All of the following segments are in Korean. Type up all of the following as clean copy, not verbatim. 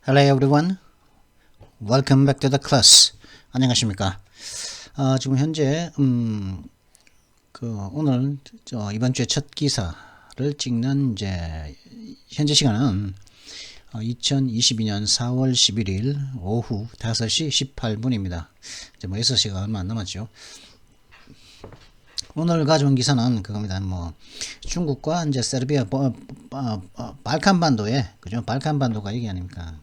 Hello everyone. Welcome back to the class. 안녕하십니까? 지금 현재 오늘 이번 주에 첫 기사를 찍는 이제 현재 시간은 2022년 4월 11일 오후 5시 18분입니다. 이제 뭐 6시가 얼마 안 남았죠. 오늘 가져온 기사는 그겁니다. 뭐 중국과 이제 세르비아 발칸반도에 그죠? 발칸반도가 이게 아닙니까?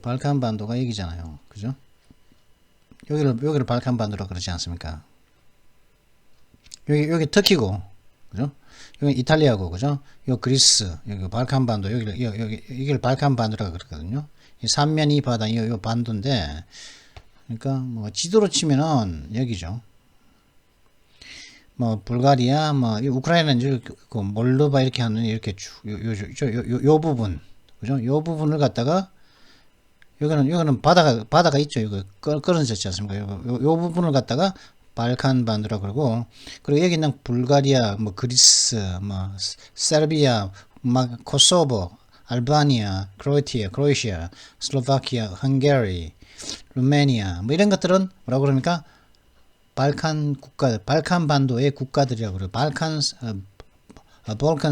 발칸반도가 여기잖아요. 그죠? 여기를 발칸반도라 그러지 않습니까? 여기 터키고, 그죠? 여기 이탈리아고, 그죠? 여기 그리스, 여기 발칸반도, 여기를 발칸반도라 그러거든요. 이 삼면이 바다, 요 반도인데, 그러니까 뭐 지도로 치면은 여기죠. 뭐 불가리아, 뭐 우크라이나는 이제 그 몰도바 이렇게 하는 이렇게 요 부분, 그죠? 요 부분을 갖다가 여기는 바다가 있죠. 이거 끊어졌지 않습니까? 요 부분을 갖다가 발칸반도라 그러고, 그리고 여기는 불가리아, 뭐 그리스, 뭐 세르비아, 막 코소보, 알바니아, 크로에시아, 슬로바키아, 헝가리, 루메니아, 뭐 이런 것들은 뭐라고 그럽니까? 발칸반도의 국가들이라고 그래요. 발칸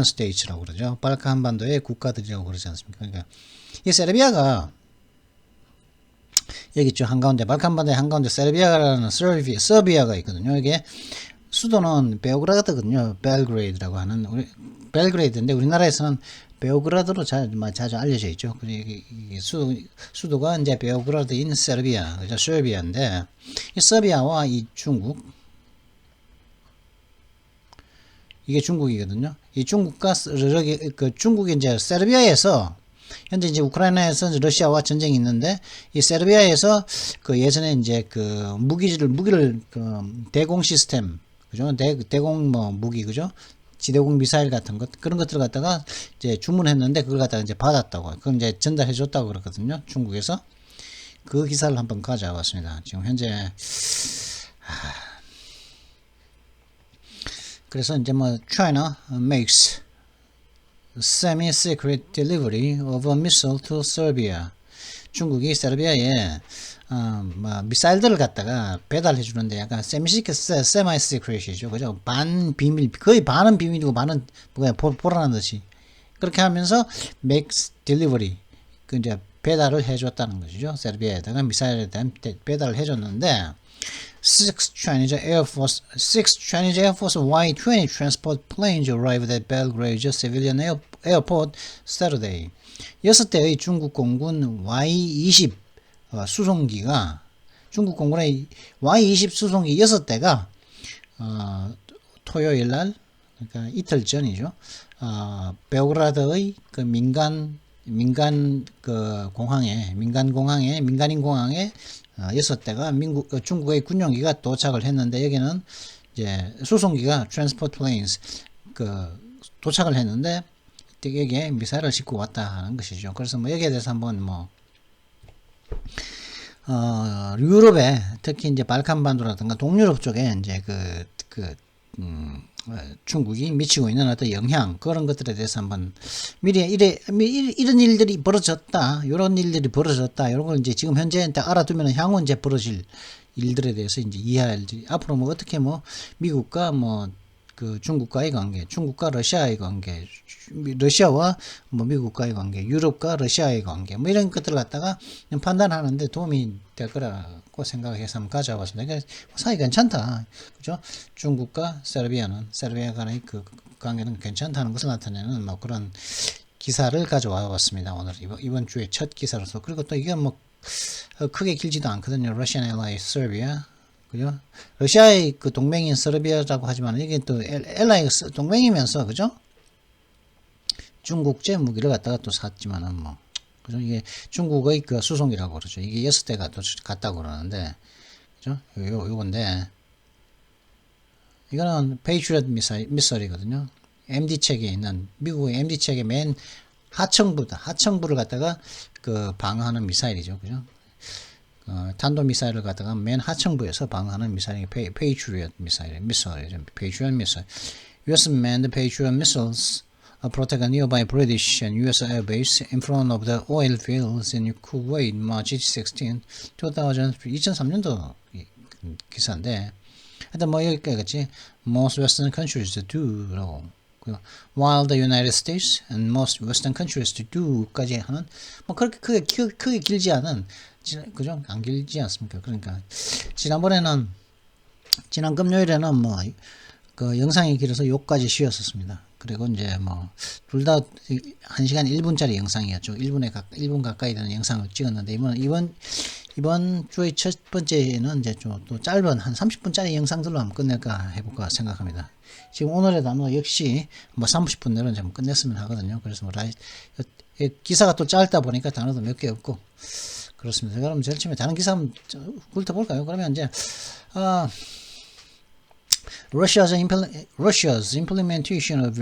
스테이츠라고 그러죠. 발칸반도의 국가들이라고 그러지 않습니까? 그러니까 이 세르비아가 여기 있죠. 한가운데 발칸반도의 한가운데 세르비아라는 서비아가 있거든요. 이게 수도는 베오그라드거든요. 벨그레이드라고 하는 벨그레이드인데 우리나라에서는 베오그라드로 자주 알려져 있죠. 이게 수도가 이제 베오그라드인 세르비아, 그죠? 서비아인데 이 서비아와 이 중국 이게 중국이거든요. 이 중국과 중국이 이제 세르비아에서 현재 이제 우크라이나에서 러시아와 전쟁이 있는데 이 세르비아에서 그 예전에 이제 그 무기를 대공 시스템 그죠? 대공 뭐 무기 그죠? 지대공 미사일 같은 것 그런 것들을 갖다가 이제 주문했는데 그걸 갖다가 이제 받았다고 그럼 이제 전달해 줬다고 그러거든요. 중국에서 그 기사를 한번 가져왔습니다. 지금 현재 그래서 이제 뭐 China makes semi-secret delivery of a missile to Serbia. 중국이 세르비아에 뭐 미사일들을 갖다가 배달해 주는데 약간 semi-secret이죠, 그죠? 반 비밀, 거의 반은 비밀이고 반은 뭐야 보라는 듯이 그렇게 하면서 makes delivery, 그 이제 배달을 해줬다는 것이죠. 세르비아에다가 미사일에 대한 배달을 해줬는데. Six Chinese Air Force Y-20 transport planes arrived at Belgrade civilian airport Saturday. 6대의 중국 공군 Y-20 수송기가 중국 공군의 Y-20 수송기 6대가 토요일 날 그러니까 이틀 전이죠. 베오그라드의 그 민간인 공항에 6대가 중국의 군용기가 도착을 했는데 여기는 이제 수송기가 transport planes 도착을 했는데 여기에 미사일을 싣고 왔다 하는 것이죠. 그래서 뭐 여기에 대해서 한번 뭐 유럽에 특히 이제 발칸반도라든가 동유럽 쪽에 이제 중국이 미치고 있는 어떤 영향 그런 것들에 대해서 한번 미리 이런 일들이 벌어졌다, 이런 일들이 벌어졌다, 이런 걸 이제 지금 현재 알아두면 향후 이제 벌어질 일들에 대해서 이제 이해할 앞으로 뭐 어떻게 뭐 미국과 뭐 그 중국과의 관계, 중국과 러시아의 관계, 러시아와 뭐 미국과의 관계, 유럽과 러시아의 관계, 뭐 이런 것들을 갖다가 판단하는데 도움이 될 거라고 생각해서 한번 가져와봤습니다. 그러니까 사이 괜찮다, 그죠? 중국과 세르비아 간의 그 관계는 괜찮다는 것을 나타내는 뭐 그런 기사를 가져와 봤습니다. 오늘 이번 주에 첫 기사로서. 그리고 또 이게 뭐 크게 길지도 않거든요. Russian ally Serbia. 그죠? 러시아의 그 동맹인 세르비아라고 하지만 이게 또 LI 동맹이면서 그죠? 중국제 무기를 갖다가 또 샀지만은 뭐 그죠? 이게 중국의 그 수송기라고 그러죠. 이게 6대가 또 갔다고 그러는데 그죠? 요건데 이거는 페이트리엇 미사일이거든요. MD책에 있는 미국의 MD책의 맨 하청부를 갖다가 그 방어하는 미사일이죠. 그죠? 탄도미사일을 갖다가 맨 하층부에서 방어하는 미사일이 Patriot 미사일이죠. Patriot missile. US manned Patriot missiles protect a nearby British and US airbase in front of the oil fields in Kuwait, March 16, 2003년도 기사인데, 하여튼 뭐 여기까지 most Western countries do라고, while the United States and most Western countries do까지 하는 뭐 그렇게 크게 길지 않은, 그죠? 안 길지 않습니까? 그러니까 지난 금요일에는 뭐 그 영상이 길어서 요까지 쉬었었습니다. 그리고 이제 뭐 둘 다 1시간 1분짜리 영상이었죠. 1분 가까이 되는 영상을 찍었는데 이번 주의 첫 번째는 이제 좀 또 짧은 한 30분짜리 영상들로 한번 끝낼까 해볼까 생각합니다. 지금 오늘의 단어 역시 뭐 30분 내로 이제 끝냈으면 하거든요. 그래서 뭐 기사가 또 짧다 보니까 단어도 몇 개 없고 그렇습니다. 그럼 제일 처음에 다른 기사 한번 훑어볼까요? 그러면 이제 Russia's implementation of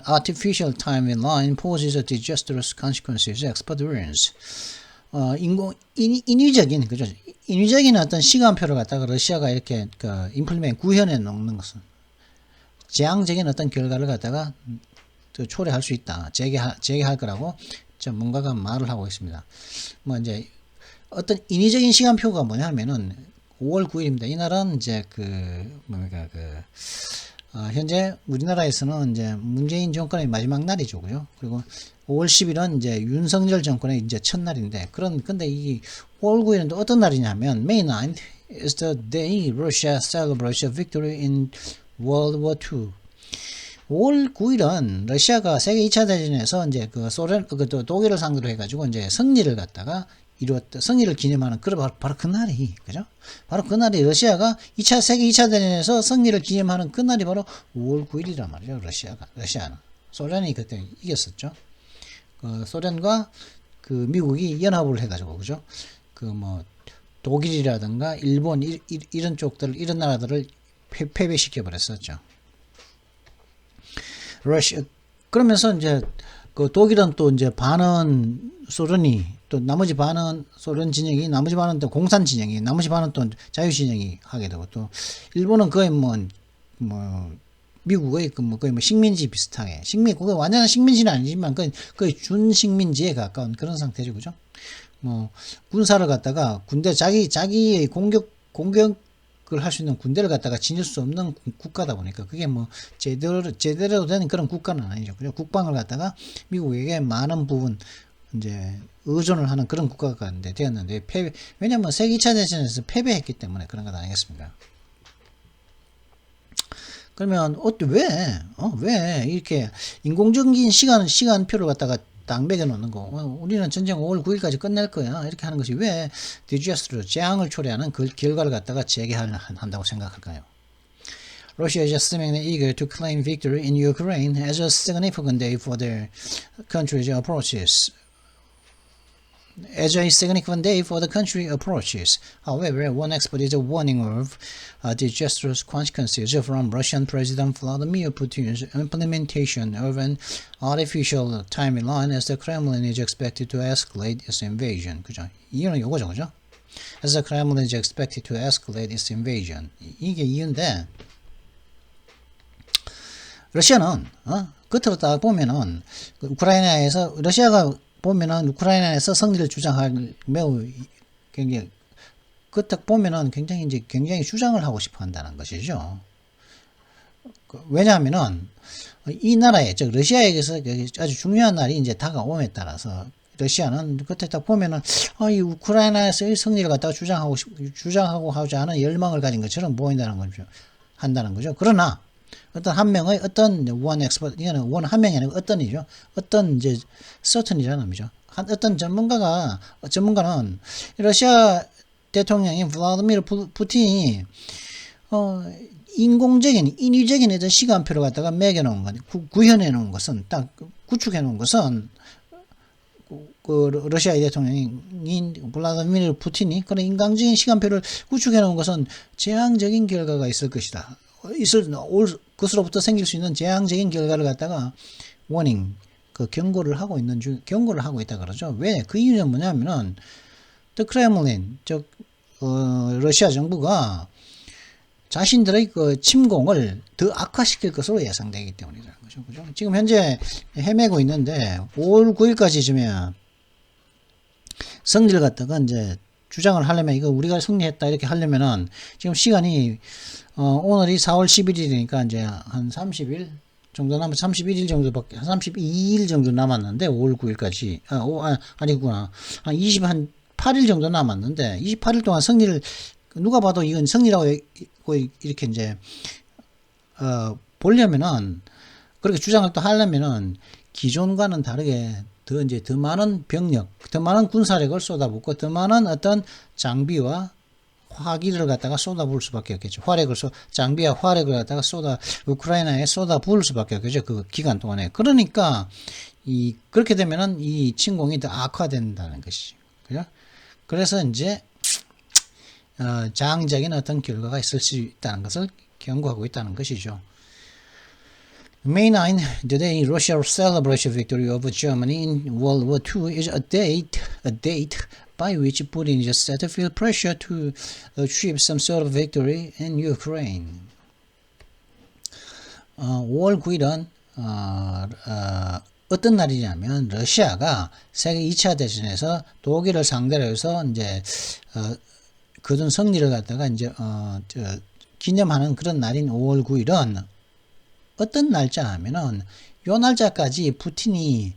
artificial timeline poses a disastrous consequences, expert warns. 인위적인 어떤 시간표를 갖다가 러시아가 이렇게 구현해 놓는 것은 재앙적인 어떤 결과를 갖다가 초래할 수 있다. 재개할 거라고 전문가가 말을 하고 있습니다. 뭐 이제 어떤 인위적인 시간표가 뭐냐면은 5월 9일입니다. 이날은 이제 현재 우리나라에서는 이제 문재인 정권의 마지막 날이죠. 그죠? 그리고 5월 10일은 이제 윤석열 정권의 이제 첫날인데, 근데 이 5월 9일은 또 어떤 날이냐면, May 9th is the day Russia celebrates a victory in World War II. 5월 9일은 러시아가 세계 2차 대전에서 이제 독일을 상대로 해가지고 이제 승리를 기념하는 바로 그 날이, 그죠? 바로 그 날이 러시아가 세계 2차 대전에서 승리를 기념하는 그 날이 바로 5월 9일이란 말이죠. 러시아는. 소련이 그때 이겼었죠. 소련과 미국이 연합을 해가지고, 그죠? 독일이라든가 일본 이런 나라들을 패배시켜 버렸었죠. 그러면서 이제 독일은 또 이제 반은 소련이, 또 나머지 반은 소련 진영이, 나머지 반은 또 공산 진영이, 나머지 반은 또 자유 진영이 하게 되고, 또 일본은 거의 미국의 거의 식민지 비슷하게, 그거 완전한 식민지는 아니지만 거의 준식민지에 가까운 그런 상태죠, 그죠? 군사를 갖다가 자기의 공격을 할 수 있는 군대를 갖다가 지닐 수 없는 국가다 보니까 그게 제대로 된 그런 국가는 아니죠, 그죠? 국방을 갖다가 미국에게 많은 부분 이제 의존을 하는 그런 국가가 되었는데 왜냐면 세계 2차 대전에서 패배했기 때문에 그런 것 아니겠습니까? 그러면 왜 이렇게 인공적인 시간표를 갖다가 딱 매겨놓는 거, 우리는 전쟁 5월 9일까지 끝낼 거야, 이렇게 하는 것이 왜 디자스트로 재앙을 초래하는 그 결과를 갖다가 재개한다고 생각할까요? Russia is seemingly eager to claim victory in Ukraine as a significant day for their country's approaches. However, one expert is warning of disastrous consequences from Russian President Vladimir Putin's implementation of an artificial timeline as the Kremlin is expected to escalate its invasion. 그죠? 이유는 요거죠, 그죠? As the Kremlin is expected to escalate its invasion. 이게 이유인데, 러시아는 끝으로 딱 보면은 우크라이나에서 러시아가 보면은 우크라이나에서 승리를 주장할 굉장히 딱 보면은 굉장히 주장을 하고 싶어 한다는 것이죠. 왜냐하면은 이 나라에, 즉 러시아에게서 아주 중요한 날이 이제 다가옴에 따라서 러시아는 그때 딱 보면은 이 우크라이나에서의 승리를 갖다가 주장하고 하고자 하는 열망을 가진 것처럼 보인다는 거죠. 한다는 거죠. 그러나 어떤 원 엑스퍼트, 이거는 한 명이 아니고 어떤 이제 certain이라는 의미죠. 어떤 전문가는 러시아 대통령인 블라디미르 푸틴이 인위적인 어떤 시간표를 갖다가 매겨놓은 것, 구현해 놓은 것은, 딱 구축해 놓은 것은 러시아의 대통령인 블라디미르 푸틴이 그런 인간적인 시간표를 구축해 놓은 것은 재앙적인 결과가 있을 것이다. 그것으로부터 생길 수 있는 재앙적인 결과를 갖다가 경고를 하고 있다 그러죠. 왜? 그 이유는 뭐냐면은 The Kremlin, 러시아 정부가 자신들의 그 침공을 더 악화시킬 것으로 예상되기 때문이라는 거죠. 그죠? 지금 현재 헤매고 있는데 5월 9일까지쯤에 승리를 갖다가 이제 주장을 하려면 이거 우리가 승리했다 이렇게 하려면은 지금 시간이 오늘이 4월 11일이니까 이제 한 30일 정도 남았 31일 정도밖에 한 32일 정도 남았는데 5월 9일까지 아니구나 한 28일 정도 남았는데 28일 동안 승리를 누가 봐도 이건 승리라고 이렇게 이제 보려면은 그렇게 주장을 또 하려면은 기존과는 다르게 더 많은 병력, 더 많은 군사력을 쏟아붓고 더 많은 어떤 장비와 화기를 갖다가 쏟아부을 수밖에 없겠죠. 장비와 화력을 갖다가 우크라이나에 쏟아부을 수밖에 없겠죠. 그 기간 동안에. 그러니까 그렇게 되면은 이 침공이 더 악화된다는 것이죠. 그죠? 그래서 이제 장기적인 어떤 결과가 있을 수 있다는 것을 경고하고 있다는 것이죠. May 9, the day Russia celebrates victory over Germany in World War II, is a date by which Putin is said to feel pressure to achieve some sort of victory in Ukraine. 5월 9일은 어떤 날이냐면 러시아가 세계 2차 대전에서 독일을 상대로 해서 이제 거둔 승리를 갖다가 이제 기념하는 그런 날인 5월 9일은 어떤 날짜 하면은 요 날짜까지 푸틴이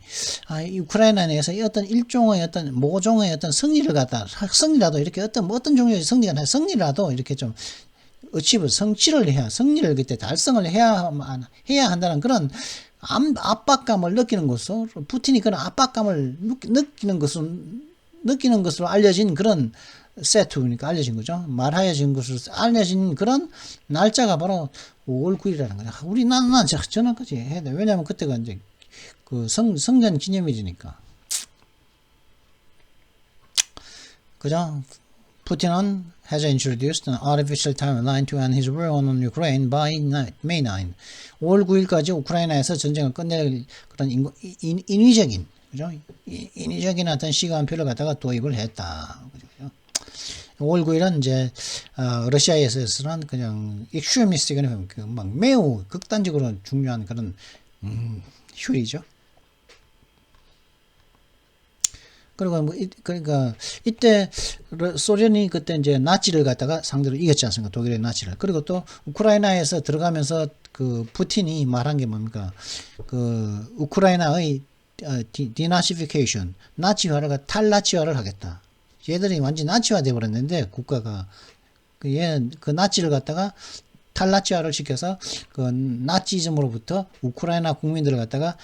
우크라이나 내에서 어떤 일종의 어떤 모종의 어떤 승리라도 이렇게 어떤 종류의 승리가 아니라 승리라도 이렇게 좀 승리를 그때 달성을 해야 한다는 그런 압박감을 느끼는 것으로 푸틴이 그런 압박감을 느끼는 것으로 알려진 그런 세트니까 알려진 거죠. 말하여진 것으로 알려진 그런 날짜가 바로 5월 9일이라는 거죠. 난 전화까지 해야 돼. 왜냐면 그때가 이제 그 성전 기념일이니까. 그죠? Putin has introduced an artificial timeline to end his war on Ukraine by May 9. 5월 9일까지 우크라이나에서 전쟁을 끝낼 그런 인위적인, 그죠? 인위적인 어떤 시간표를 갖다가 도입을 했다. 그죠? 5월 9일은 이제 러시아에서는 그냥 익슈미스틱은 막 매우 극단적으로 중요한 그런 휴일이죠. 그리고 그러니까 이때 소련이 그때 이제 나치를 갖다가 상대로 이겼지 않습니까? 독일의 나치를. 그리고 또 우크라이나에서 들어가면서 그 푸틴이 말한 게 뭡니까? 그 우크라이나의 디나시피케이션, 나치화를 탈나치화를 하겠다. 얘들이 완전 나치화 되어버렸는데 국가가 그 나치를 갖다가 탈나치화를 시켜서 그 나치즘으로부터 우크라이나 국민들을 갖다가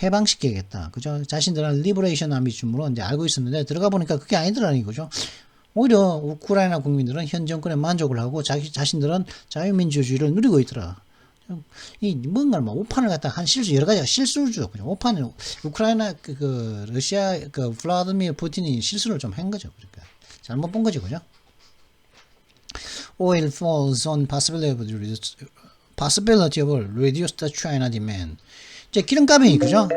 해방시키겠다. 그죠? 자신들은 리버레이션 아미즘으로 이제 알고 있었는데 들어가 보니까 그게 아니더라는 거죠. 오히려 우크라이나 국민들은 현 정권에 만족을 하고 자신들은 자유민주주의를 누리고 있더라. 뭔가 오판을 갖다 한 여러 가지 실수죠. 그죠? 오판을 우크라이나 러시아 블라디미르 푸틴이 실수를 좀 한 거죠. 그러니까 잘못 본 거죠. 그죠? Oil falls on possibility of reduced China demand. 이제 기름값이 그죠?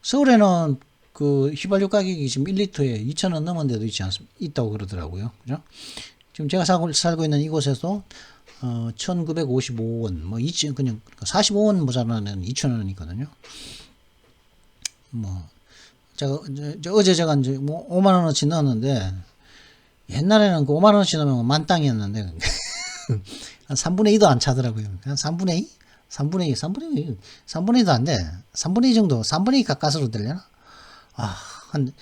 서울에는 그 휘발유 가격이 지금 1리터에 2,000원 넘은 데도 있다고 그러더라고요. 그죠? 지금 제가 살고 있는 이곳에서 1955원, 뭐, 그냥 45원 모자라는 2,000원이거든요. 뭐, 어제 제가 이제 뭐 5만원어치 넣었는데, 옛날에는 그 5만원어치 넣으면 만땅이었는데, 한 3분의 2도 안 차더라고요. 한 3분의 2? 3분의 2도 안 돼. 3분의 2 정도, 3분의 2 가까스로 들려나? 한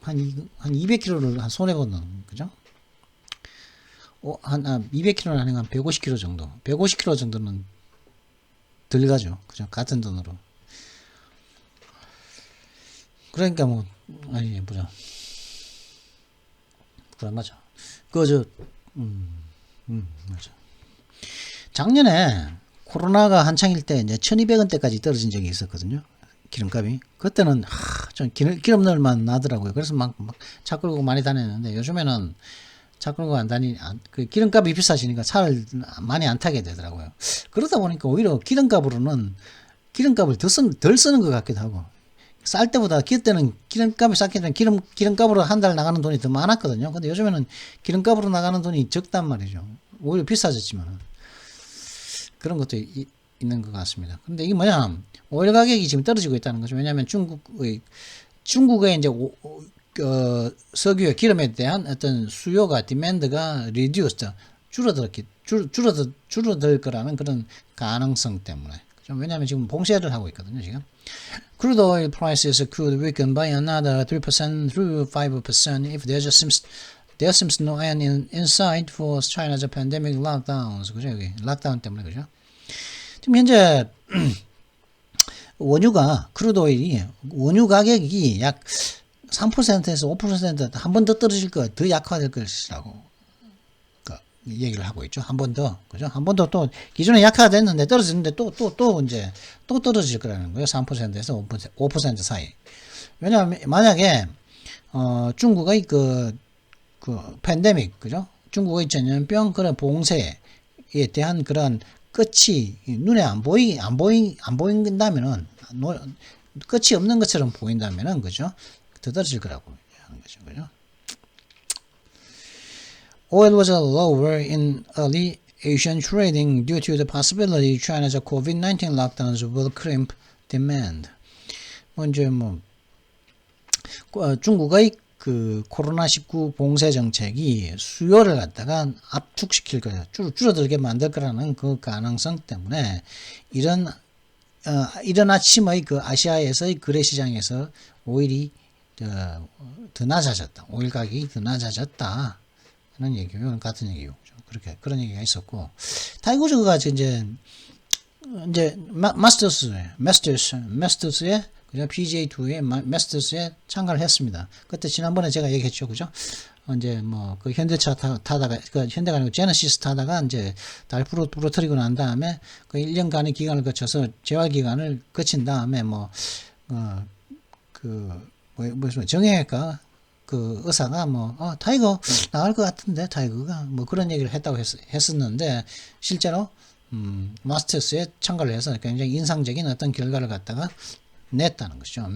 200km를 한 손해보는, 그죠? 한 200km는 아니고 한 150km 정도. 150km 정도는 덜 가죠. 그죠? 같은 돈으로. 그러니까 뭐, 보자. 그래, 맞아. 맞아. 작년에 코로나가 한창일 때 이제 1200원대까지 떨어진 적이 있었거든요. 기름값이. 그때는, 좀 기름 넣을 만 나더라고요. 그래서 막 차 끌고 많이 다녔는데 요즘에는 차 끌고 그 기름값이 비싸지니까 차를 많이 안 타게 되더라고요. 그러다 보니까 오히려 기름값을 덜 쓰는 것 같기도 하고. 쌀 때보다 그때는 기름값이 쌌기 때문에 기름값으로 한 달 나가는 돈이 더 많았거든요. 근데 요즘에는 기름값으로 나가는 돈이 적단 말이죠. 오히려 비싸졌지만 그런 것도 있는 것 같습니다. 근데 이게 뭐냐, 오일 가격이 지금 떨어지고 있다는 거죠. 왜냐하면 중국의 이제 석유의 기름에 대한 어떤 수요가 디맨드가 reduced 줄어들 거라는 그런 가능성 때문에. 그죠? 왜냐하면 지금 봉쇄를 하고 있거든요. 지금 crude oil prices could weaken by another 3% through 5% if there seems no end in sight for China's pandemic lockdowns. 그죠? 여기 락다운 때문에. 그죠? 지금 현재 크루드 오일이 원유 가격이 약 3%에서 5% 한 번 더 떨어질 거, 더 약화될 것이라고 얘기를 하고 있죠. 한 번 더, 그죠? 한 번 더 또 기존에 약화됐는데 떨어지는데 또 떨어질 거라는 거예요. 3%에서 5% 사이. 왜냐하면 만약에 중국의 그 팬데믹, 그죠? 중국의 전염병 그런 봉쇄에 대한 그런 끝이 눈에 안 보인다면은 끝이 없는 것처럼 보인다면은, 그죠? 더 떨어질 거라고 하는 거죠. 그죠? Oil was lower in early Asian trading due to the possibility China's COVID-19 lockdowns will crimp demand. 먼저 중국의 그 코로나19 봉쇄 정책이 수요를 갖다가 압축시킬 거예요. 줄어들게 만들 거라는 그 가능성 때문에 이런 아침의 그 아시아에서의 거래 시장에서 오일이 더 낮아졌다. 오일 가격이 더 낮아졌다. 하는 얘기요. 같은 얘기요. 그렇게 그런 얘기가 있었고, 타이거즈가 이제 마스터스의 그죠? PGA 투어의 마스터스에 참가를 했습니다. 그때 지난번에 제가 얘기했죠, 그죠? 이제 그 현대차 타다가 현대가 아니고 제네시스 타다가 이제 달 부러뜨리고 난 다음에 그 1년간의 기간을 거쳐서 재활 기간을 거친 다음에 정형외과 그 의사가 타이거 나갈 것 같은데, 타이거가 그런 얘기를 했다고 했었는데, 실제로 마스터스에 참가를 해서 굉장히 인상적인 어떤 결과를 갖다가 냈다는 것이죠.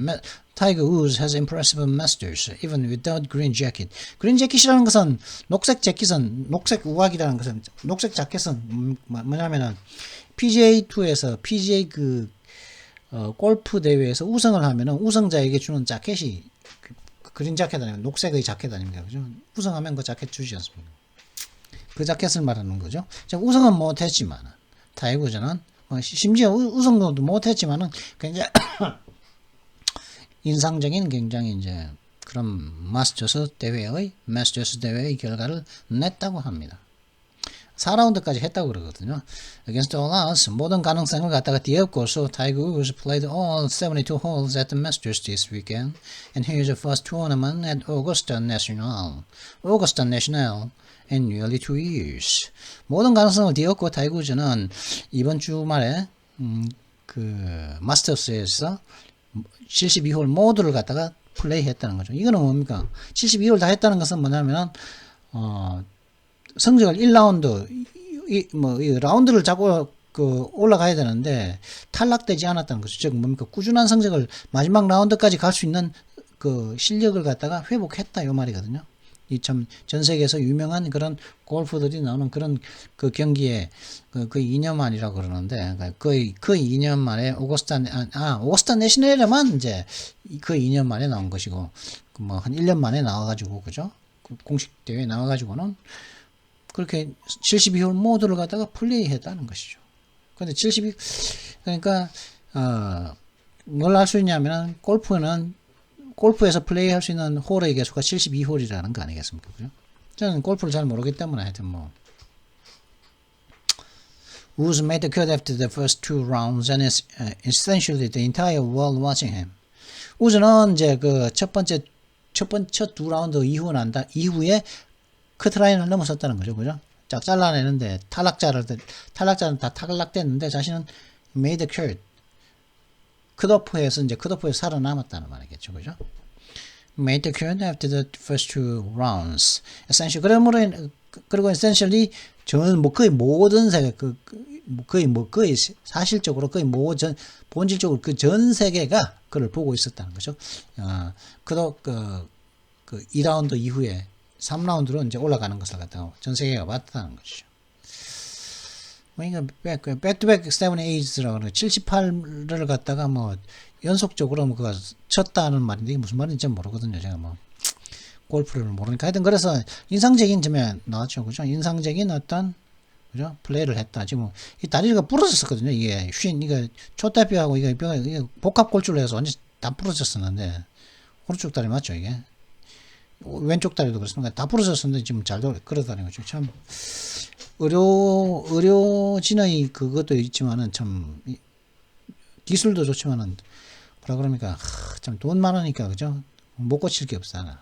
Tiger Woods has impressive masters even without green jacket. green jacket이라는 것은 녹색 우각이라는 것은, 녹색 자켓은 뭐냐면은 PGA 투어에서 PGA 골프 대회에서 우승을 하면은 우승자에게 주는 자켓이 그린 자켓 아니면 녹색의 자켓 아닙니까? 그죠? 우승하면 그 자켓 주지 않습니까? 그 자켓을 말하는 거죠. 우승은 못했지만, 타이거즈는 심지어 우승도 못했지만은 굉장히 인상적인 굉장히 이제 그런 마스터스 대회의 결과를 냈다고 합니다. 4라운드까지 했다고 그러거든요. Against all odds, 모든 가능성을 갖다가 뒤엎고서 Tiger Woods played all 72 holes at the Masters this weekend, and here's the first tournament at Augusta National in nearly 2 years. 모든 가능성을 뒤엎고 타이거 우즈는 이번 주말에 그 마스터스에서 72홀 모두를 갖다가 플레이했다는 거죠. 이거는 뭡니까? 72홀 다 했다는 것은 뭐냐면 성적을 1라운드 라운드를 잡고 올라가야 되는데 탈락되지 않았다는 거죠. 즉 뭡니까? 꾸준한 성적을 마지막 라운드까지 갈 수 있는 그 실력을 갖다가 회복했다, 요 말이거든요. 이 참 전 세계에서 유명한 그런 골퍼들이 나오는 그런 그 경기에 그 2년 만이라고 그러는데, 거의 2년 만에 오거스타 내셔널에만 이제 그 2년 만에 나온 것이고, 한 1년 만에 나와가지고, 그죠? 공식 대회에 나와가지고는 그렇게 72홀 모두를 갖다가 플레이했다는 것이죠. 근데 그러니까 뭘 할 수 있냐면, 골프에서 플레이할 수 있는 홀의 개수가 72홀이라는 거 아니겠습니까? 그죠? 저는 골프를 잘 모르기 때문에 하여튼 Woods made the cut after the first 2 rounds and is essentially the entire world watching him. 우즈는 이제 그 첫 2라운드 이후에 커트라인을 넘어섰다는 거죠. 그죠? 쫙 잘라내는데 탈락자는 다 탈락됐는데 자신은 made the cut. 컷오프에서 살아남았다는 말이겠죠. 그죠? Made the cut after the first 2 rounds. essentially, 그리고 essentially, 저는 거의 모든 거의 사실적으로 거의 본질적으로 그 전 세계가 그걸 보고 있었다는 거죠. 그 2라운드 이후에 3라운드로 이제 올라가는 것을 갖다가 전 세계가 봤다는 것이죠. 그러니까 백투백 세븐 에이즈라고 하는 78을 갖다가 뭐 연속적으로 뭐 그거 쳤다는 말인데 이게 무슨 말인지 모르거든요. 제가 뭐 골프를 모르니까 하여튼 그래서 인상적인 점에 나왔죠. 그죠? 인상적인 어떤 그죠? 플레이를 했다. 지금 이 다리가 부러졌었거든요. 이게 이거 초대뼈하고 이게 복합 골절로 해서 완전 다 부러졌었는데 오른쪽 다리 맞죠 이게? 왼쪽 다리도 그렇습니다. 다 부러졌었는데 지금 잘 걸어다니는 거죠. 참 의료진의 그것도 있지만은 참 기술도 좋지만은 뭐라 그럽니까? 참 돈 많으니까 그죠? 못 고칠 게 없잖아.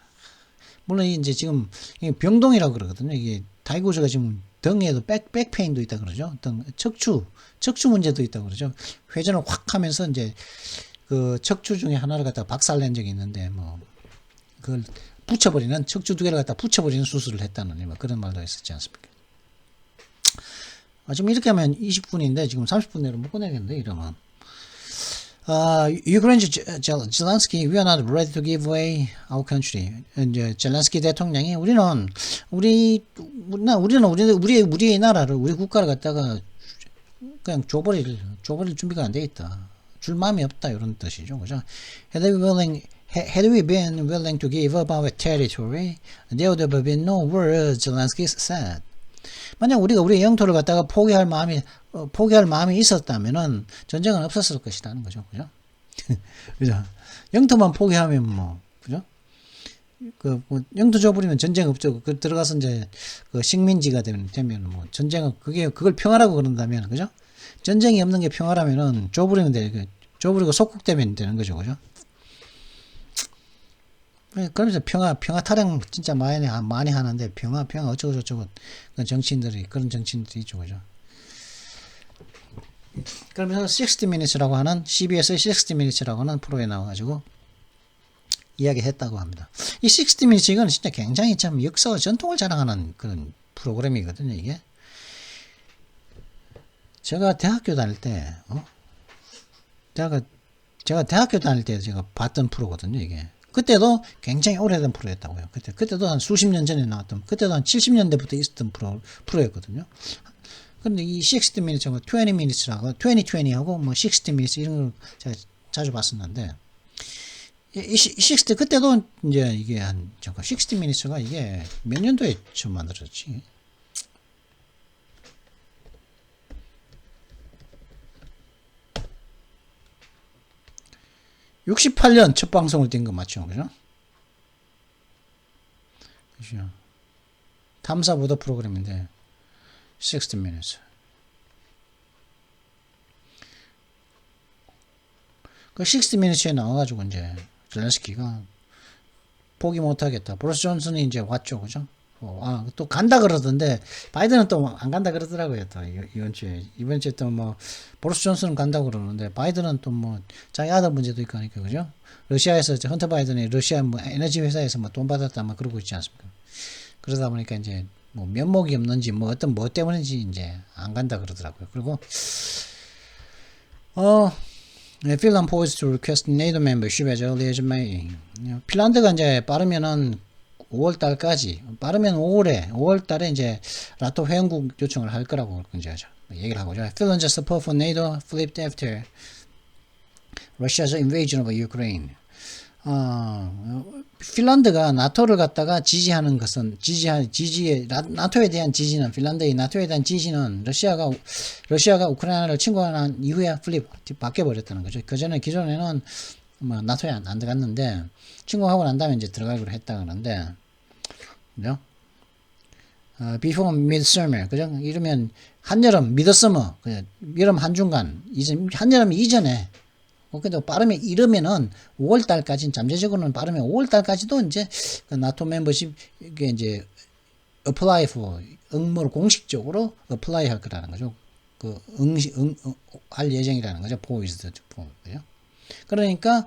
물론 이제 지금 병동이라고 그러거든요. 이게 타이거즈가 지금 등에도 백페인도 있다 그러죠. 등 척추 문제도 있다 그러죠. 회전을 확 하면서 이제 그 척추 중에 하나를 갖다가 박살낸 적이 있는데 뭐 그걸 붙여버리는 척추 두 개를 갖다 붙여버리는 수술을 했다는 뭐 그런 말도 있었지 않습니까? 지금 이렇게 하면 20분인데 지금 30분 내로 못 끝내겠는데 이러면. Ukraine Zelensky, we are not ready to give away our country. 이제 젤렌스키 대통령이 우리의 나라를 우리 국가를 갖다가 그냥 줘버릴 준비가 안 돼 있다. 줄 마음이 없다 이런 뜻이죠, 그죠? Had we been willing to give up our territory, there would have been no war, Zelensky said. 만약 우리가 우리의 영토를 갖다가 포기할 마음이 있었다면은 전쟁은 없었을 것이라는 거죠. 그죠? 그죠? 영토만 포기하면 뭐, 그죠? 뭐 영토 줘버리면 전쟁 없죠. 들어가서 이제 그 식민지가 되면 뭐 전쟁은 그걸 평화라고 그런다면, 그죠? 전쟁이 없는 게 평화라면은 줘버리면 줘버리고 속국되면 되는 거죠. 그죠? 그러면서 평화 타령 진짜 많이 하는데 평화 어쩌고저쩌고 그런 정치인들이 있죠. 그죠? 그러면서 60 Minutes라고 하는 CBS의 60 Minutes라고 하는 프로에 나와가지고 이야기했다고 합니다. 이 60 Minutes 이건 진짜 굉장히 참 역사와 전통을 자랑하는 그런 프로그램이거든요. 이게 제가 대학교 다닐 때 제가 대학교 다닐 때 제가 봤던 프로거든요. 이게 그때도 굉장히 오래된 프로였다고요. 그때도 한 수십 년 전에 나왔던, 그때도 한 70년대부터 있었던 프로였거든요. 그런데 이 60 minutes, 20 minutes라고, 20하고 뭐 60 minutes 이런 걸 제가 자주 봤었는데, 이 60, 그때도 이제 이게 60 minutes가 이게 몇 년도에 처음 만들어졌지? (68년) 첫 방송을 뛴 거 맞죠? 그죠? 그죠? 탐사 보도 프로그램인데 60 minutes. 그 60 minutes에 나와가지고 이제 젤렌스키가 포기 못하겠다. 보리스 존슨이 이제 왔죠, 그죠? 또 간다 그러던데 바이든은 또 안 간다 그러더라고요. 또 이번 주에 또 뭐 보리스 존슨은 간다고 그러는데 바이든은 또 뭐 자기 아들 문제도 있고 하니까, 그죠? 러시아에서 헌터 바이든이 러시아 뭐 에너지 회사에서 뭐 돈 받았다 막 그러고 있지 않습니까? 그러다 보니까 이제 뭐 면목이 없는지 뭐 어떤 뭐 때문인지 이제 안 간다 그러더라고요. 그리고 Finland poised to request NATO membership as early as May. 핀란드가 이제 빠르면은 5월 달까지, 빠르면 5월 달에 이제 나토 회원국 요청을 할 거라고 이제 얘기를 하고죠. Finland's support for NATO flipped after Russia's invasion of Ukraine. 핀란드가 나토를 갖다가 지지하는 것은 나토에 대한 지지는 핀란드의 나토에 대한 지지는 러시아가 우크라이나를 침공한 이후에 바뀌어 버렸다는 거죠. 기존에는 뭐 나토에 안 들어갔는데 침공하고 난 다음에 이제 들어가기로 했다 그러는데, 그죠? Before midsummer, 그죠? 이러면 한여름, midsummer, 여름 한중간, 한여름 이전에. 근데 빠르면 이러면은 5월 달까지, 잠재적으로는 빠르면 5월 달까지도 이제 그 나토 멤버십 이게 이제 apply for 응모를 공식적으로 apply 할 거라는 거죠. 할 예정이라는 거죠. poised for. 그러니까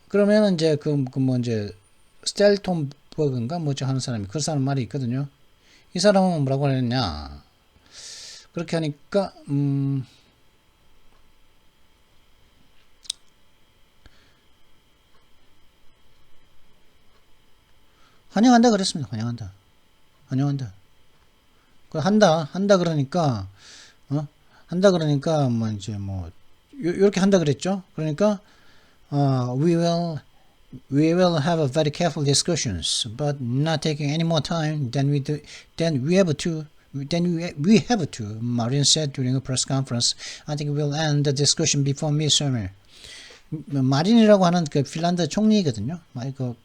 그러면은 이제 뭐 이제 스텔톤버그인가 뭐죠 하는 사람이 그 사람 말이 있거든요. 이 사람은 뭐라고 했냐? 그렇게 하니까 환영한다 그랬습니다. 환영한다. 환영한다. 그 한다 그러니까 한다 그러니까 뭐 이제 뭐 요렇게 한다 그랬죠. 그러니까 we will have a very careful discussions, but not taking any more time than we have to. Marin said during a press conference. I think we'll end the discussion before midsummer. 마린이라고 하는 그 핀란드 총리거든요.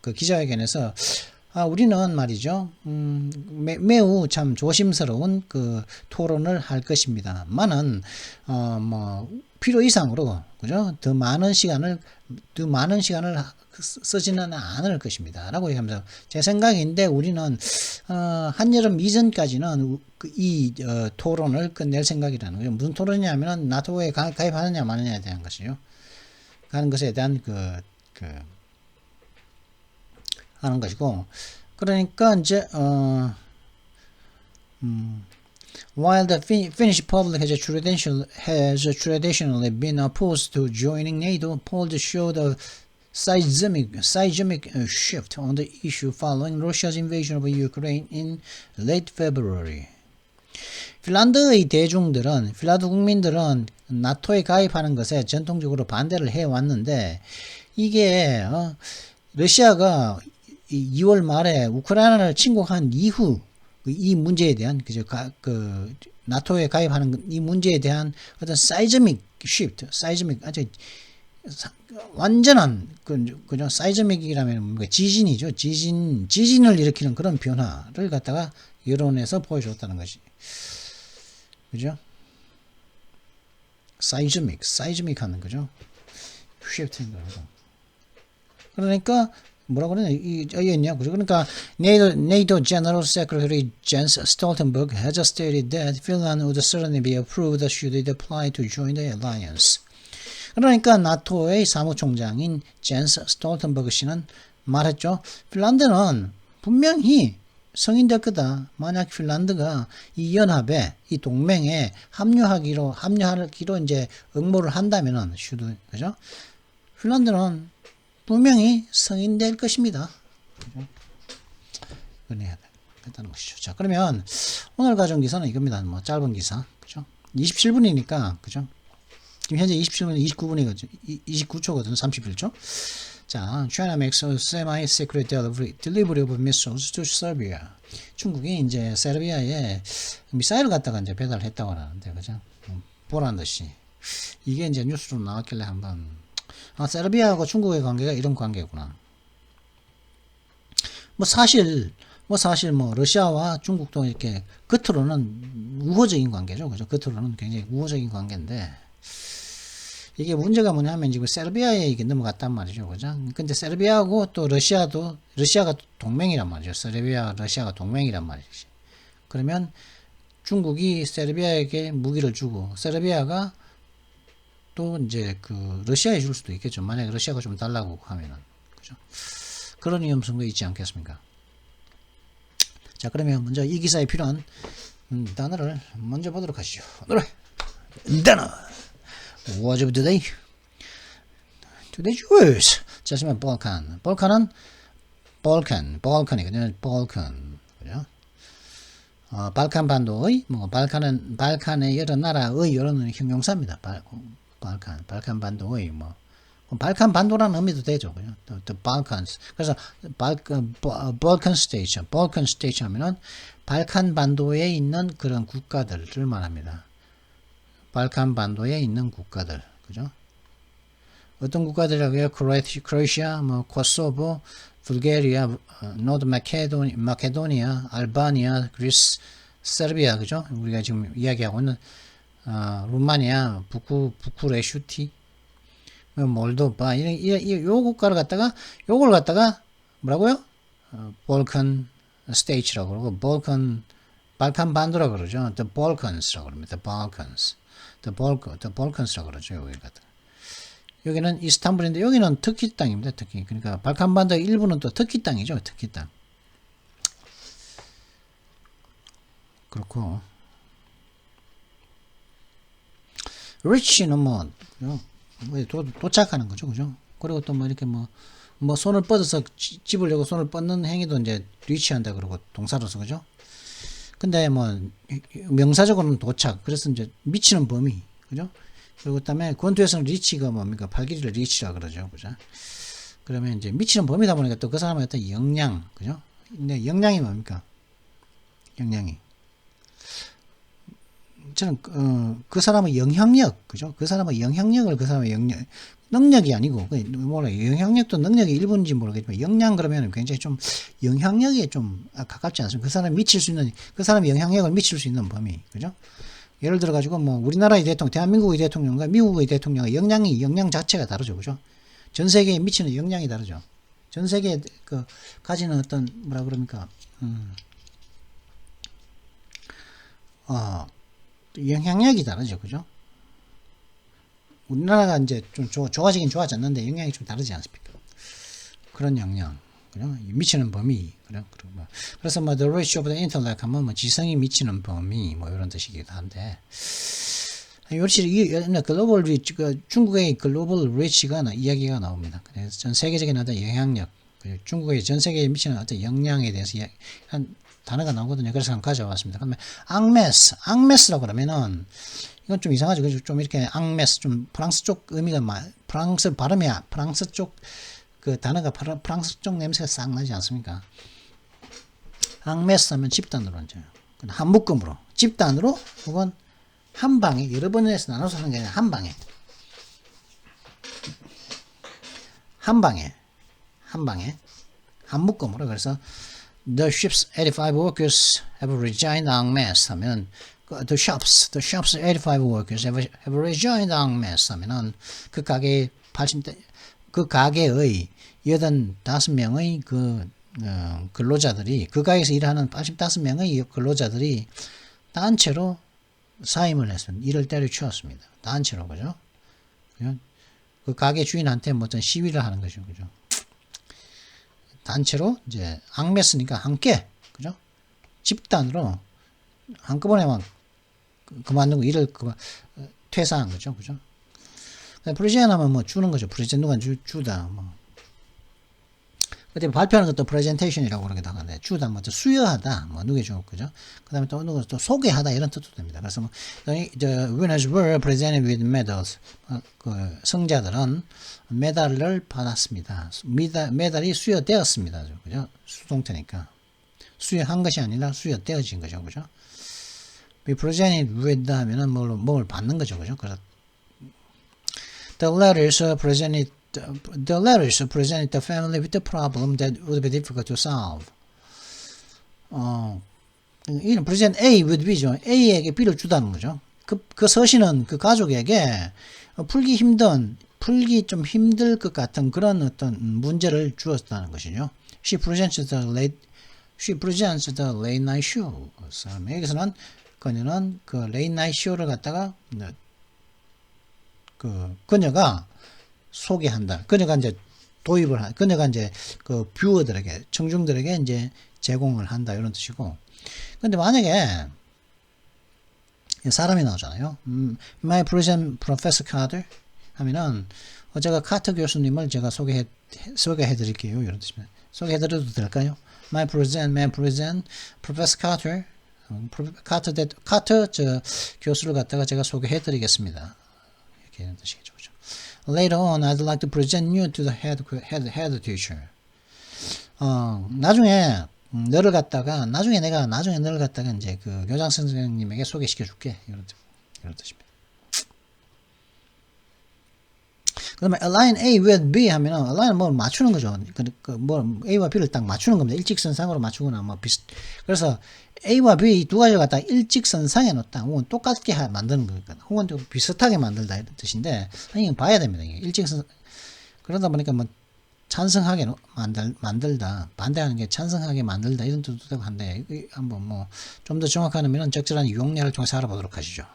그 기자회견에서 우리는 말이죠. 매우 참 조심스러운 그 토론을 할 것입니다만은 뭐 필요 이상으로 그죠? 더 많은 시간을 쓰지는 않을 것입니다라고 얘기하면서 제 생각인데 우리는 한여름 이전까지는 이 토론을 끝낼 생각이라는 거죠. 무슨 토론이냐면은 나토에 가입하느냐 마느냐에 대한 것이요. 하는 것에 대한 하는 것이고, 그러니까 이제 while the Finnish public has traditionally been opposed to joining NATO, polls showed a seismic shift on the issue following Russia's invasion of Ukraine in late February. 핀란드 국민들은 나토에 가입하는 것에 전통적으로 반대를 해왔는데, 이게 러시아가 2월 말에 우크라이나를 침공한 이후 이 문제에 대한 나토에 가입하는 이 문제에 대한 어떤 seismic shift, 아주 완전한 그죠? seismic이라면 지진이죠. 지진을 일으키는 그런 변화를 갖다가 여론에서 보여줬다는 것이, 그죠? seismic 하는 거죠. shift인 거죠. 그러니까 뭐라고 그러냐 이었냐 그죠? 그러니까 NATO General Secretary Jens Stoltenberg has stated that Finland would certainly be approved should it apply to join the alliance. 그러니까 나토의 사무총장인 젠스 스톨텐버그 씨는 말했죠. 핀란드는 분명히 성인될 거다. 만약 핀란드가 이 연합에, 이 동맹에 합류하기로 이제 응모를 한다면은 그죠? 핀란드는 분명히 성인될 것입니다. 그죠? 그래야 된다는 것이죠. 자, 그러면 오늘 가져온 기사는 이겁니다. 뭐 짧은 기사, 그죠? 27분이니까, 그죠? 지금 현재 27분, 29분이거든요. 29초거든요. 31초. 자, China makes a semi-secret delivery of missiles to Serbia. 중국이 이제 세르비아에 미사일을 갖다가 이제 배달했다고 하는데, 그죠? 보란 듯이. 이게 이제 뉴스로 나왔길래 한번, 세르비아하고 중국의 관계가 이런 관계구나. 사실 러시아와 중국도 이렇게 겉으로는 우호적인 관계죠. 그죠? 겉으로는 굉장히 우호적인 관계인데, 이게 문제가 뭐냐면 지금 세르비아에 이게 넘어갔단 말이죠. 그죠? 근데 세르비아하고 또 러시아가 동맹이란 말이죠. 세르비아, 러시아가 동맹이란 말이지. 그러면 중국이 세르비아에게 무기를 주고, 세르비아가 또 이제 러시아에 줄 수도 있겠죠. 만약에 러시아가 좀 달라고 하면은. 그죠? 그런 위험성도 있지 않겠습니까? 자, 그러면 먼저 이 기사에 필요한 단어를 먼저 보도록 하시죠. 오늘의 단어. What's up today? Today's words. 자, 지금 balkan이거든요. 그죠? 발칸 반도의, 발칸의 여러 나라의 여러 형용사입니다. 발칸 반도의, 발칸 반도라는 의미도 되죠. 그죠? The Balkans. 그래서, Balkan State 하면은, 발칸 반도에 있는 그런 국가들을 말합니다. 발칸 반도에 있는 국가들, 그죠? 어떤 국가들이라고요? 크로에시아, 코소보, 불가리아, 노드 마케도니아, 알바니아, 그리스, 세르비아, 그죠? 우리가 지금 이야기하고 있는 루마니아, 부쿠레슈티, 몰도바, 요 국가를 갖다가 요걸 갖다가 뭐라고요? 볼칸 스테이츠라고 그러고 발칸 반도라고 그러죠. The Balkans라고 그럽니다. The Balkans라고 그러죠. 여기는 이스탄불인데 여기는 터키 땅입니다. 터키. 그러니까 발칸 반도 일부는 또 터키 땅이죠. 터키 땅. 그렇고 reach는 뭐, 도착하는 거죠, 그죠? 그리고 또 뭐 이렇게 뭐 손을 뻗어서 집으려고 손을 뻗는 행위도 이제 reach한다 그러고 동사로서, 그죠? 근데 뭐 명사적으로는 도착. 그래서 이제 미치는 범위, 그죠? 그리고 그다음에 권투에서는 reach가 뭡니까? 발길이를 reach라 그러죠, 그죠? 그러면 이제 미치는 범위다 보니까 또 그 사람의 어떤 역량, 그죠? 근데 역량이 뭡니까? 역량이. 저는 그 사람의 영향력, 그죠? 그 사람의 영향력을 그 사람의 능력이 아니고 뭐라 영향력도 능력의 일부인지 모르겠지만 역량 그러면 굉장히 좀 영향력에 좀 가깝지 않습니까? 그 사람이 미칠 수 있는 그 사람의 영향력을 미칠 수 있는 범위, 그죠? 예를 들어 가지고 뭐 우리나라의 대통령, 대한민국의 대통령과 미국의 대통령의 역량 자체가 다르죠, 그죠? 전 세계에 미치는 역량이 다르죠. 전 세계에 그 가지는 어떤 뭐라 그럽니까? 영향력이 다르죠, 그죠? 우리나라가 이제 좀 좋아지긴 좋아졌는데 영향이 좀 다르지 않습니까? 그런 역량, 그죠? 미치는 범위, 그죠? 그래서 뭐 the reach of the intellect 하면 뭐 지성이 미치는 범위, 뭐 이런 뜻이기도 한데, 역시 이 글로벌 리치, 중국의 글로벌 리치가 이야기가 나옵니다. 그래서 전 세계적인 어떤 영향력, 중국의 전 세계에 미치는 어떤 영향에 대해서 한 단어가 나오거든요. 그래서 한번 가져왔습니다. 그러면 앙메스라고 그러면은 이건 좀 이상하죠. 그죠? 좀 이렇게 앙메스, 좀 프랑스 쪽 의미가 프랑스 발음이 프랑스 쪽 그 단어가 프랑스 쪽 냄새가 싹 나지 않습니까? 앙메스 하면 집단으로 이제 한 묶음으로 집단으로 혹은 한 방에 여러 번에서 나눠서 하는 게 아니라 한 방에 한 묶음으로. 그래서 the ship's 85 workers have resigned en masse 하면 the shop's 85 workers have resigned en masse 하면은 그 가게의 85명의 근로자들이 그 가게에서 일하는 85명의 근로자들이 단체로 사임을 했습니다. 일을 때려치웠습니다. 단체로, 그죠? 그 가게 주인한테 뭐 어떤 시위를 하는 거죠, 그죠? 단체로 이제 앙메스니까 함께, 그죠? 집단으로 한꺼번에 막 그만두고 일을 퇴사한 거죠, 그죠? 프레젠 하면 뭐 주는 거죠. 프레젠 누가 주다, 뭐. 그때 발표하는 것도 프레젠테이션이라고 그러기도 하는데, 주다, 뭐, 수여하다, 뭐, 누게 주고, 그죠? 그 다음에 누가 또 소개하다, 이런 뜻도 됩니다. 그래서 뭐, the winners were presented with medals. 그 성자들은 메달을 받았습니다. 메달이 수여되었습니다. 그죠? 수동태니까. 수여한 것이 아니라 수여되어진 거죠. 그죠? be presented with 하면은 뭘 받는 거죠. 그죠? 그래서 the letters presented the family with a problem that would be difficult to solve. 이는 present A with B죠. A에게 B를 주다는 거죠. 그 서신은 그 가족에게 풀기 좀 힘들 것 같은 그런 어떤 문제를 주었다는 것이죠. She presents the late night show. 여기서는 그녀는 그 late night show를 갖다가 그녀가 소개한다. 그녀가 이제 그녀가 이제 그 뷰어들에게, 청중들에게 이제 제공을 한다. 이런 뜻이고. 근데 만약에 사람이 나오잖아요. My present Professor Carter 하면은 제가 카터 교수님을 제가 소개해 드릴게요. 이런 뜻입니다. 소개해 드려도 될까요? My present Professor Carter. 카터 저 교수를 갖다가 제가 소개해 드리겠습니다. 이렇게 이런 뜻이겠죠. 그렇죠? Later on, I'd like to present you to the head teacher. 나중에 너를 갖다가 이제 그 교장 선생님에게 소개시켜 줄게. 이런 뜻입니다. 그러면 align A with B 하면은 align 뭘 맞추는 거죠. 뭐 A와 B를 딱 맞추는 겁니다. 일직선상으로 맞추거나 뭐 그래서 A와 B 두 가지를 갖다 일직선상에 놓다. 혹은 똑같게 만드는 거니까. 혹은 좀 비슷하게 만들다 이런 뜻인데 이건 봐야 됩니다. 일직선 그러다 보니까 뭐 찬성하게 만들다, 반대하는 게 찬성하게 만들다 이런 뜻도 되고 한데 한번 뭐 좀 더 정확한 의미는 적절한 용례를 통해서 알아보도록 하시죠.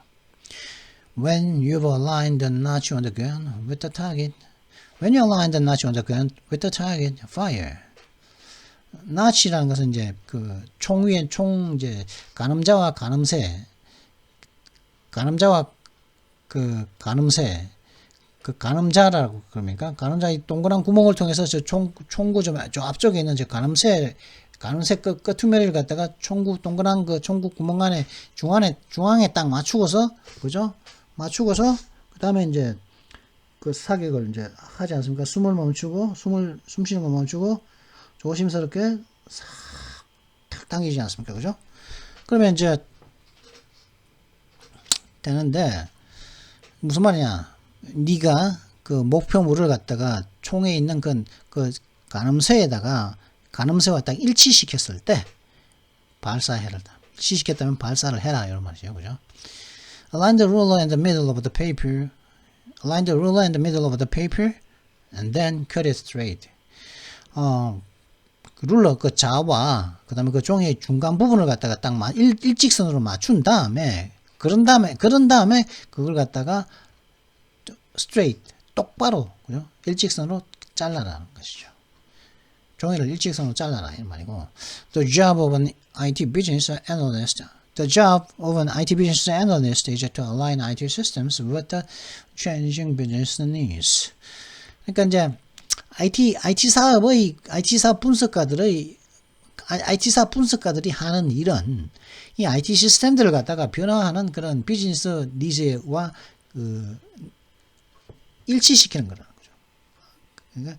When you've aligned the notch on the gun with the target, when you align the notch on the gun with the target, fire. notch라는 것은 이제 그 총 위에 이제 가늠자와 그 가늠새, 그 가늠자라고 그럽니까? 가늠자 이 동그란 구멍을 통해서 저 총구 저 앞쪽에 있는 저 가늠새 끄트머리를 갖다가 총구 동그란 그 총구 구멍 안에 중앙에 딱 맞추고서 그죠? 맞추고서 그다음에 이제 그 사격을 이제 하지 않습니까? 숨을 멈추고 숨 쉬는 거 멈추고 조심스럽게 탁 당기지 않습니까? 그죠? 그러면 이제 되는데 무슨 말이냐? 네가 그 목표물을 갖다가 총에 있는 그 가늠새와 딱 일치시켰을 때 발사해라. 일치시켰다면 발사를 해라 이런 말이죠. 그죠? Align the ruler in the middle of the paper. Align the ruler in the middle of the paper and then cut it straight. 그 룰러 그 자와 그다음에 그 종이의 중간 부분을 갖다가 딱 일직선으로 맞춘 다음에 그런 다음에 그걸 갖다가 straight 똑바로 그죠? 일직선으로 잘라라는 것이죠. 종이를 일직선으로 잘라라 이 말이고. The job of an IT business analyst. The job of an IT business analyst is to align IT systems with the changing business needs. 그러니까 이제 IT 사업 분석가들이 하는 일은 이 IT 시스템들을 갖다가 변화하는 그런 비즈니스 니즈와 그 일치시키는 거라는 거죠. 그러니까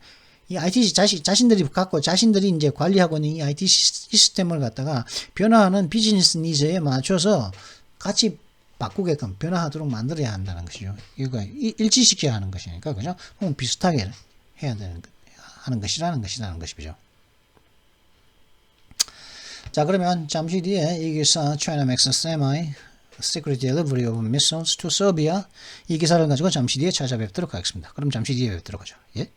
이 IT 자신들이 이제 관리하고 있는 이 IT 시스템을 갖다가 변화하는 비즈니스 니즈에 맞춰서 같이 바꾸게끔 변화하도록 만들어야 한다는 것이죠. 이거 일치시켜야 하는 것이니까 그죠? 혹은 비슷하게 해야 하는 것이라는 것이죠. 자, 그러면 잠시 뒤에 이 기사 China makes a semi-secret delivery of missiles to Serbia 이 기사를 가지고 잠시 뒤에 찾아뵙도록 하겠습니다. 그럼 잠시 뒤에 뵙도록 하죠. 예?